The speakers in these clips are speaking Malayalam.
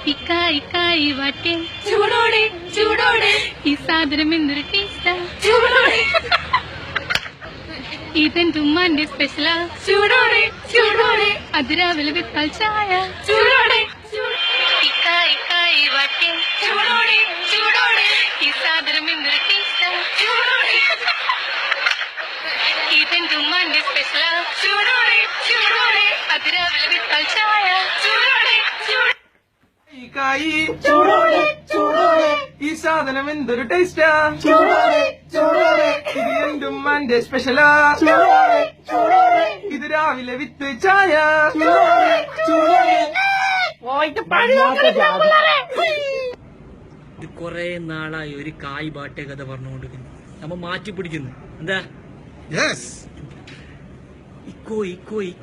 ഇക്കായി വാട്ടെ ചൂടോടെ ചൂടോടെ ഈ സാധനം എന്തൊരു ടേസ്റ്റാ ചൂടോടെ ഇതെന്തുമ്മാന്റെ സ്പെഷ്യലാ ചൂടോടെ ചൂടോടെ അത് രാവിലെ വിത്താൽ ചായ ചൂടോടെ ഇക്കായി വാട്ടെ ചൂടോടെ ചൂടോടെ ഈ സാധനം എന്തൊരു ടേസ്റ്റാ ചൂടോടെ ഇതെന്തുമ്മാന്റെ സ്പെഷ്യലാ ചൂടോടെ ചൂടോടെ അത് രാവിലെ വിത്താൽ ചായ ചൂടോടെ ഇക്കായി ചൂടോടെ ചൂടോടെ ഈ സാധനം എന്തൊരു ടേസ്റ്റാ ചൂടോടെ ചൂടോടെ ഇത് എന്റെ ഉമ്മാന്റെ സ്പെഷ്യലാ ചൂടോടെ ചൂടോടെ ഇത് രാവിലെ വിത്ത് ചായ ചൂടോടെ ചൂടോടെ ഇത് കൊറേ നാളായി ഒരു കായ് ബാട്ടെ കഥ പറഞ്ഞുകൊണ്ടിരിക്കുന്നു. നമ്മ മാറ്റി പിടിക്കുന്നു. എന്താ ഇക്കോ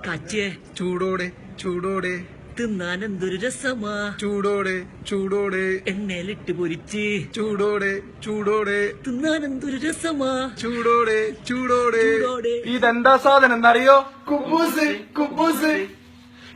കച്ചേ ചൂടോടെ ചൂടോടെ തിന്നാൻ എന്തൊരു രസമാ ചൂടോടെ ചൂടോടെ എണ്ണയിലിട്ട് പൊരിച്ച് ചൂടോടെ ചൂടോടെ തിന്നാൻ എന്തൊരു രസമാ ചൂടോടെ ചൂടോടെ ചൂടോടെ. ഇതെന്താ സാധനം എന്നറിയോ? കുബൂസ് കുബൂസ്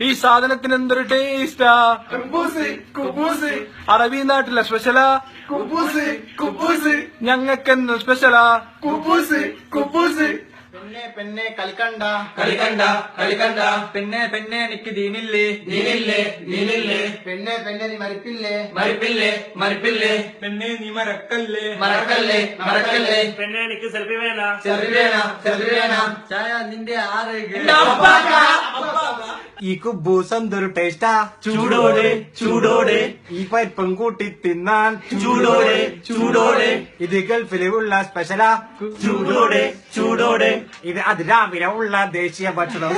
ഈ സാധനത്തിന് എന്തൊരു ടേസ്റ്റാ കുബൂസ് കുബൂസ് അറബി നാട്ടിലെ സ്പെഷ്യലാ കുബൂസ് കുബൂസ് ഞങ്ങൾക്കെന്നും സ്പെഷ്യലാ കുബൂസ് കുബൂസ് പെണ്ണെ പെണ്ണെ കളിക്കണ്ട കളിക്കണ്ട കളിക്കണ്ട പെണ്ണെ പെണ്ണെ എനിക്ക് ദീനില്ലേ നീനില്ലേ നീനില്ലേ പെണ്ണെ പെണ്ണെ നീ മരിപ്പില്ലേ മരിപ്പില്ലേ മരിപ്പില്ലേ പെണ്ണെ നീ മറക്കല്ലേ മറക്കല്ലേ മറക്കല്ലേ പെണ്ണെ എനിക്ക് സെൽഫി വേണ്ട ചെറുതി വേണം ചെറുതി വേണം ചായ നിന്റെ ആറ് ഈ കുബൂസ് എന്തൊരു ടേസ്റ്റാ ചൂടോടെ ചൂടോടെ ഈ പരിപ്പം കൂട്ടി തിന്നാൻ ചൂടോടെ ചൂടോടെ ഇത് ഗൾഫിലുള്ള സ്പെഷ്യലാ ചൂടോടെ ചൂടോടെ ഇത് അതിരാവിലെ ഉള്ള ദേശീയ ഭക്ഷണം